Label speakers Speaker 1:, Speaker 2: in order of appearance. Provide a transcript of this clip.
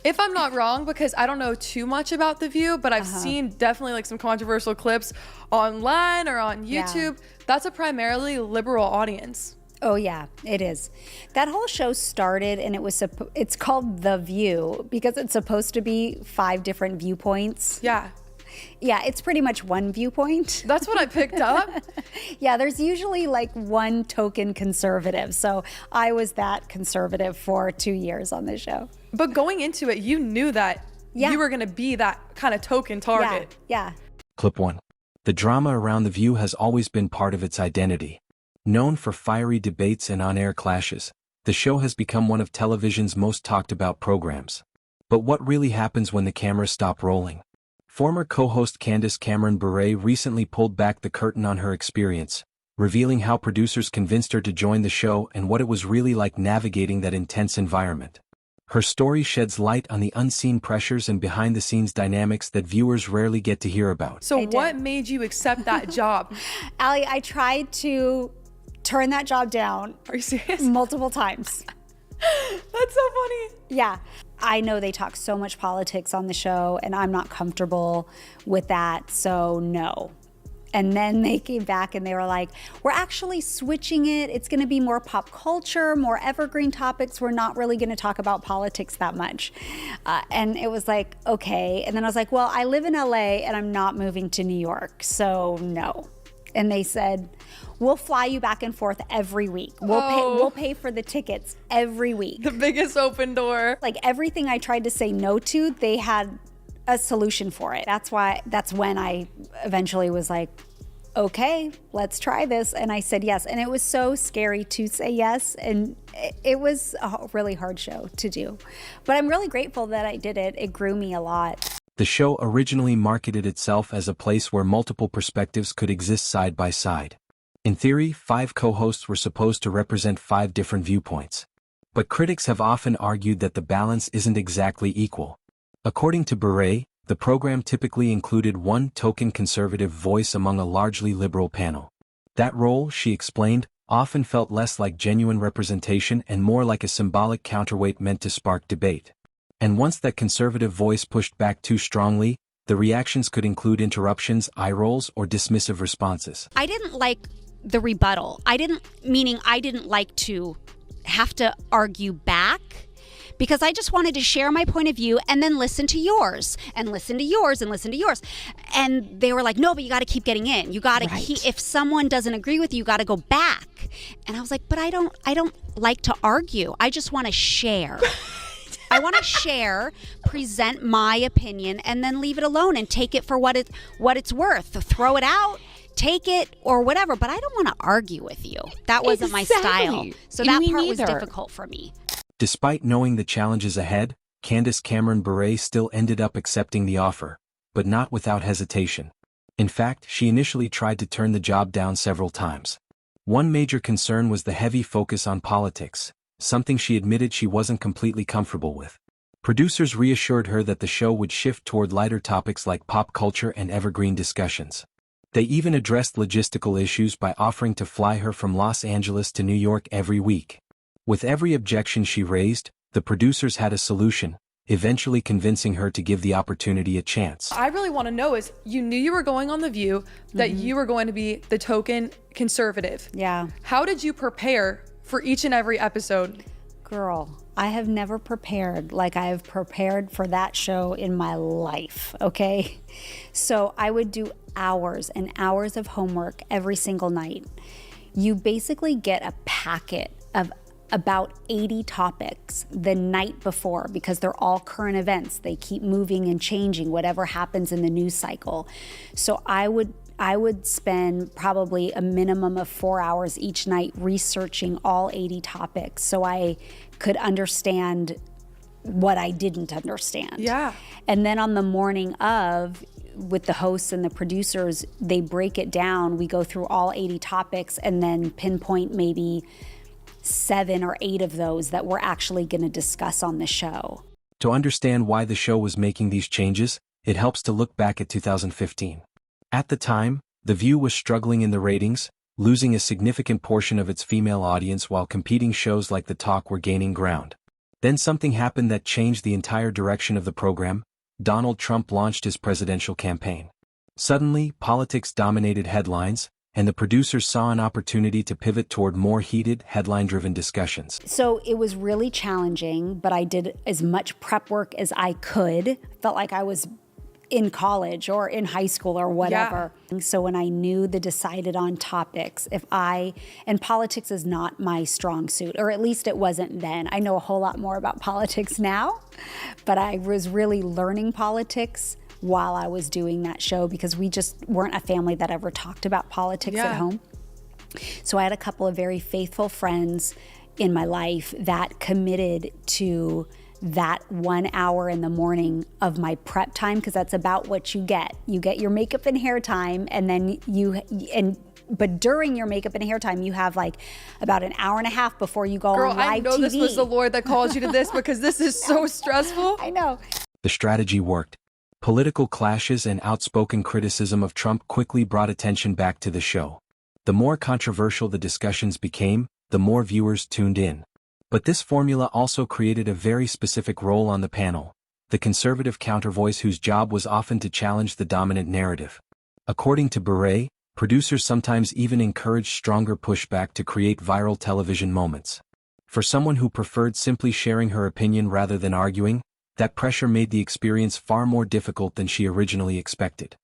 Speaker 1: If I'm not wrong, because I don't know too much about The View, but I've seen definitely like some controversial clips online or on YouTube. That's a primarily liberal audience.
Speaker 2: Oh yeah, it is. That whole show started and it's called The View because it's supposed to be 5 different viewpoints.
Speaker 1: Yeah.
Speaker 2: Yeah, it's pretty much one viewpoint.
Speaker 1: That's what I picked up.
Speaker 2: Yeah, there's usually like one token conservative. So I was that conservative for 2 years on this show.
Speaker 1: But going into it, you knew that you were going to be that kind of token target.
Speaker 2: Yeah.
Speaker 3: Clip 1. The drama around The View has always been part of its identity. Known for fiery debates and on-air clashes, the show has become one of television's most talked about programs. But what really happens when the cameras stop rolling? Former co-host Candace Cameron Bure recently pulled back the curtain on her experience, revealing how producers convinced her to join the show and what it was really like navigating that intense environment. Her story sheds light on the unseen pressures and behind-the-scenes dynamics that viewers rarely get to hear about.
Speaker 1: So what made you accept that job?
Speaker 2: Allie, I tried to turn that job down.
Speaker 1: Are you serious?
Speaker 2: Multiple times.
Speaker 1: That's so funny.
Speaker 2: Yeah. I know they talk so much politics on the show, and I'm not comfortable with that, so no. And then they came back and they were like, we're actually switching it. It's going to be more pop culture, more evergreen topics. We're not really going to talk about politics that much. And it was like, okay. And then I was like, well, I live in LA and I'm not moving to New York, so no. And they said, we'll fly you back and forth every week. We'll pay for the tickets every week.
Speaker 1: The biggest open door.
Speaker 2: Like everything I tried to say no to, they had a solution for it. That's when I eventually was like, okay, let's try this. And I said yes. And it was so scary to say yes. And it was a really hard show to do. But I'm really grateful that I did it. It grew me a lot.
Speaker 3: The show originally marketed itself as a place where multiple perspectives could exist side by side. In theory, 5 co-hosts were supposed to represent 5 different viewpoints. But critics have often argued that the balance isn't exactly equal. According to Bure, the program typically included one token conservative voice among a largely liberal panel. That role, she explained, often felt less like genuine representation and more like a symbolic counterweight meant to spark debate. And once that conservative voice pushed back too strongly, the reactions could include interruptions, eye rolls, or dismissive responses.
Speaker 4: I didn't like the rebuttal. I didn't like to have to argue back, because I just wanted to share my point of view and then listen to yours and listen to yours and listen to yours. And they were like, no, but you got to keep getting in. You got to keep, if someone doesn't agree with you, you got to go back. And I was like, but I don't like to argue. I just want to share. I want to share, present my opinion, and then leave it alone and take it for what it's worth. Throw it out, take it, or whatever. But I don't want to argue with you. That wasn't my style. So that part was difficult for me.
Speaker 3: Despite knowing the challenges ahead, Candace Cameron Bure still ended up accepting the offer, but not without hesitation. In fact, she initially tried to turn the job down several times. One major concern was the heavy focus on politics, something she admitted she wasn't completely comfortable with. Producers reassured her that the show would shift toward lighter topics like pop culture and evergreen discussions. They even addressed logistical issues by offering to fly her from Los Angeles to New York every week. With every objection she raised, the producers had a solution, eventually convincing her to give the opportunity a chance.
Speaker 1: I really want to know is, you knew you were going on The View, that you were going to be the token conservative.
Speaker 2: Yeah.
Speaker 1: How did you prepare for each and every episode?
Speaker 2: Girl, I have never prepared like I have prepared for that show in my life, okay? So I would do hours and hours of homework every single night. You basically get a packet of about 80 topics the night before because they're all current events. They keep moving and changing, whatever happens in the news cycle. So I would spend probably a minimum of 4 hours each night researching all 80 topics so I could understand what I didn't understand.
Speaker 1: Yeah.
Speaker 2: And then on the morning of, with the hosts and the producers, they break it down. We go through all 80 topics and then pinpoint maybe 7 or 8 of those that we're actually going to discuss on the show.
Speaker 3: To understand why the show was making these changes, it helps to look back at 2015. At the time, The View was struggling in the ratings, losing a significant portion of its female audience while competing shows like The Talk were gaining ground. Then something happened that changed the entire direction of the program. Donald Trump launched his presidential campaign. Suddenly, politics dominated headlines, and the producers saw an opportunity to pivot toward more heated, headline-driven discussions.
Speaker 2: So it was really challenging, but I did as much prep work as I could. Felt like I was in college or in high school or whatever. Yeah. So when I knew the decided on topics, and politics is not my strong suit, or at least it wasn't then. I know a whole lot more about politics now, but I was really learning politics while I was doing that show because we just weren't a family that ever talked about politics at home. So I had a couple of very faithful friends in my life that committed to that 1 hour in the morning of my prep time, because that's about what you get. You get your makeup and hair time, and then but during your makeup and hair time, you have like about an hour and a half before you go on live TV.
Speaker 1: Girl, I know this was the Lord that called you to this because this is so stressful.
Speaker 2: I know.
Speaker 3: The strategy worked. Political clashes and outspoken criticism of Trump quickly brought attention back to the show. The more controversial the discussions became, the more viewers tuned in. But this formula also created a very specific role on the panel, the conservative countervoice whose job was often to challenge the dominant narrative. According to Bure, producers sometimes even encouraged stronger pushback to create viral television moments. For someone who preferred simply sharing her opinion rather than arguing, that pressure made the experience far more difficult than she originally expected.